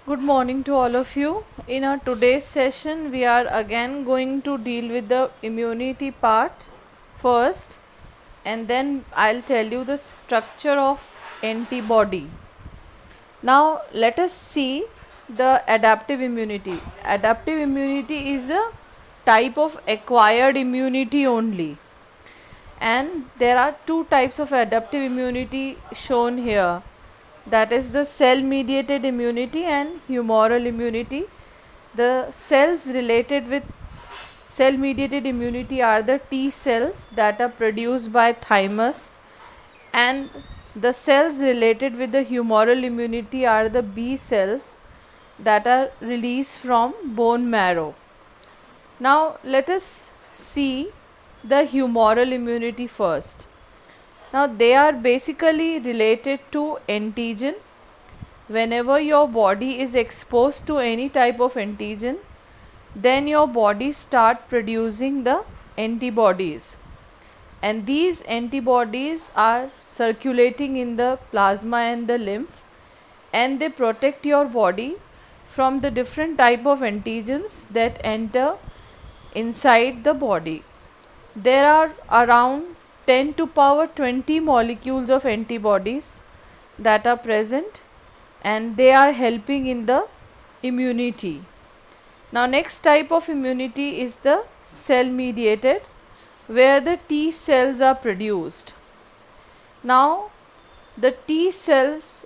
Good morning to all of you. In our today's session, we are again going to deal with the immunity part first, and then I'll tell you the structure of antibody. Now, let us see the adaptive immunity. Adaptive immunity is a type of acquired immunity only, and there are two types of adaptive immunity shown here, that is the cell mediated immunity and humoral immunity. The cells related with cell mediated immunity are the T cells that are produced by thymus, and the cells related with the humoral immunity are the B cells that are released from bone marrow. Now let us see the humoral immunity first. Now they are basically related to antigen. Whenever your body is exposed to any type of antigen, then your body start producing the antibodies, and these antibodies are circulating in the plasma and the lymph, and they protect your body from the different type of antigens that enter inside the body. There are around 10 to power 20 molecules of antibodies that are present, and they are helping in the immunity. Now next type of immunity is the cell mediated, where the T cells are produced. Now the T cells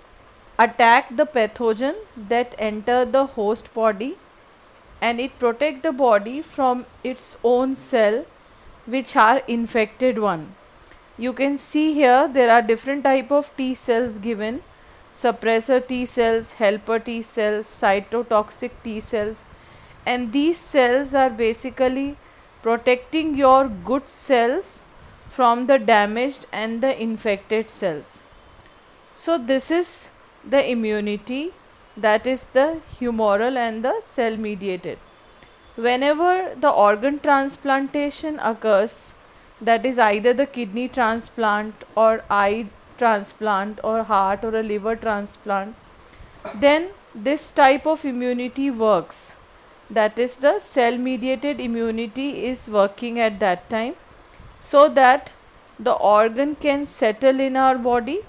attack the pathogen that enter the host body, and it protect the body from its own cell which are infected one. You can see here there are different type of T cells given: suppressor T cells, helper T cells, cytotoxic T cells, and these cells are basically protecting your good cells from the damaged and the infected cells. So this is the immunity, that is the humoral and the cell mediated. Whenever the organ transplantation occurs, that is either the kidney transplant or eye transplant or heart or a liver transplant, then this type of immunity works, that is the cell mediated immunity is working at that time, so that the organ can settle in our body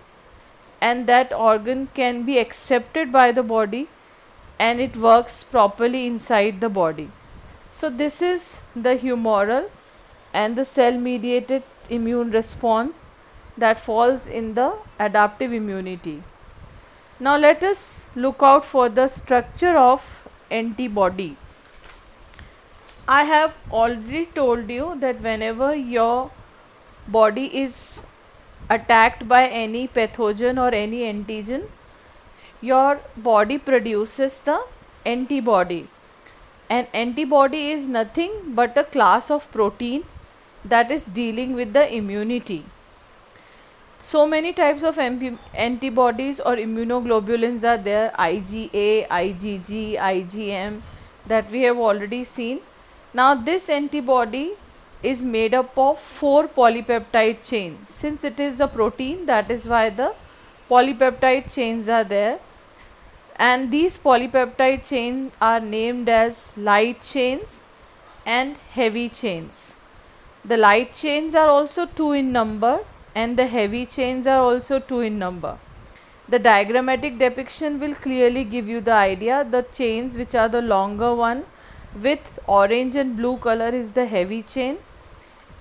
and that organ can be accepted by the body and it works properly inside the body. So this is the humoral and the cell mediated immune response that falls in the adaptive immunity. Now let us look out for the structure of antibody. I have already told you that whenever your body is attacked by any pathogen or any antigen, your body produces the antibody. An antibody is nothing but a class of protein that is dealing with the immunity. So many types of antibodies or immunoglobulins are there: IgA, IgG, IgM, that we have already seen. Now this antibody is made up of 4 polypeptide chains. Since it is a protein, that is why the polypeptide chains are there, and these polypeptide chains are named as light chains and heavy chains. The light chains are also 2 in number and the heavy chains are also 2 in number. The diagrammatic depiction will clearly give you the idea. The chains which are the longer one with orange and blue color is the heavy chain,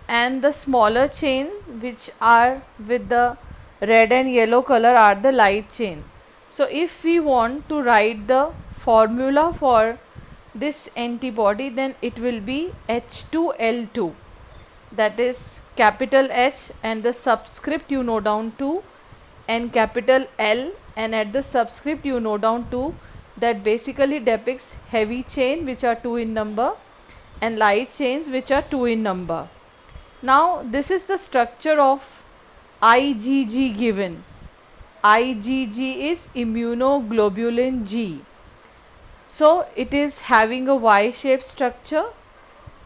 and the smaller chains which are with the red and yellow color are the light chain. So if we want to write the formula for this antibody, then it will be H2L2, that is capital H and the subscript you know down 2 and capital L, and at the subscript you know down 2. That basically depicts heavy chain which are 2 in number and light chains which are 2 in number. Now this is the structure of IgG given. IgG is immunoglobulin G. So it is having a Y-shaped structure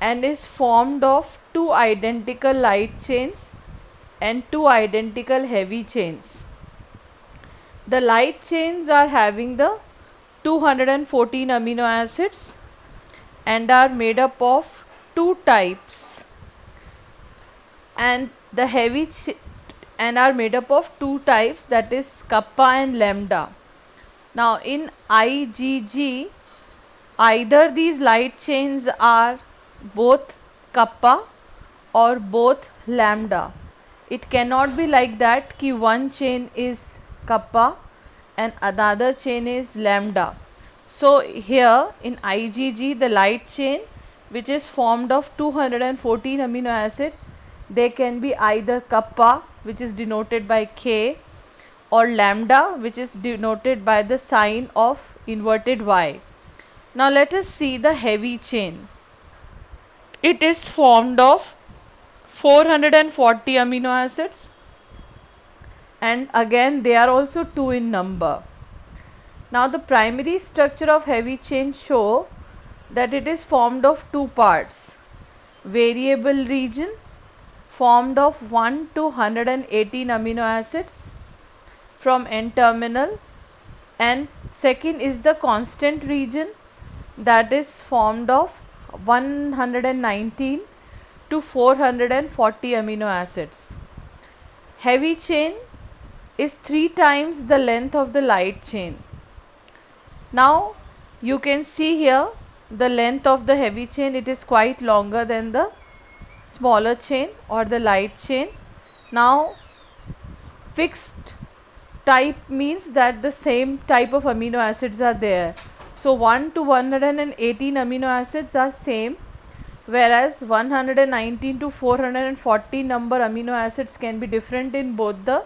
and is formed of 2 identical light chains and 2 identical heavy chains. The light chains are having the 214 amino acids and are made up of two types, and the and are made up of two types, that is kappa and lambda. Now in IgG, either these light chains are both kappa or both lambda. It cannot be like that ki one chain is kappa and another chain is lambda. So here in IgG, the light chain, which is formed of 214 amino acid, they can be either kappa, which is denoted by K, or lambda, which is denoted by the sign of inverted Y. Now let us see the heavy chain. It is formed of 440 amino acids, and again they are also 2 in number. Now the primary structure of heavy chain show that it is formed of two parts: variable region formed of 1 to 118 amino acids from N terminal, and second is the constant region, that is formed of 119 to 440 amino acids. Heavy chain is 3 times the length of the light chain. Now you can see here the length of the heavy chain, it is quite longer than the smaller chain or the light chain. Now fixed type means that the same type of amino acids are there. So 1 to 118 amino acids are same, whereas 119 to 440 number amino acids can be different in both the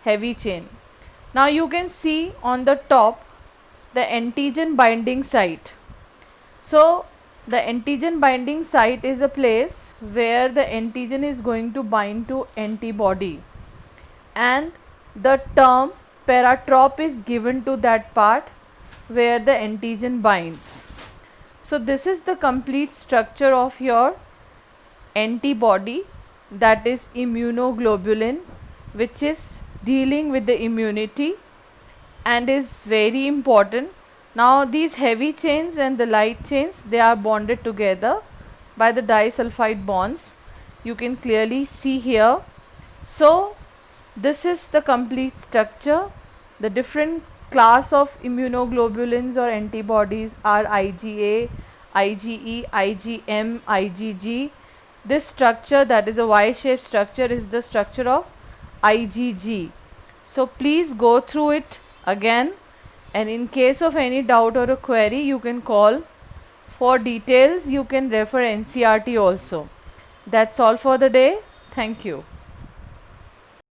heavy chain. Now you can see on the top the antigen binding site. So the antigen binding site is a place where the antigen is going to bind to antibody, and the term paratrop is given to that part where the antigen binds. So this is the complete structure of your antibody, that is immunoglobulin, which is dealing with the immunity and is very important. Now these heavy chains and the light chains, they are bonded together by the disulfide bonds. You can clearly see here. So this is the complete structure. The different class of immunoglobulins or antibodies are IgA, IgE, IgM, IgG. This structure, that is a Y-shaped structure, is the structure of IgG. So please go through it again, and in case of any doubt or a query, you can call. For details, you can refer NCERT also. That's all for the day. Thank you.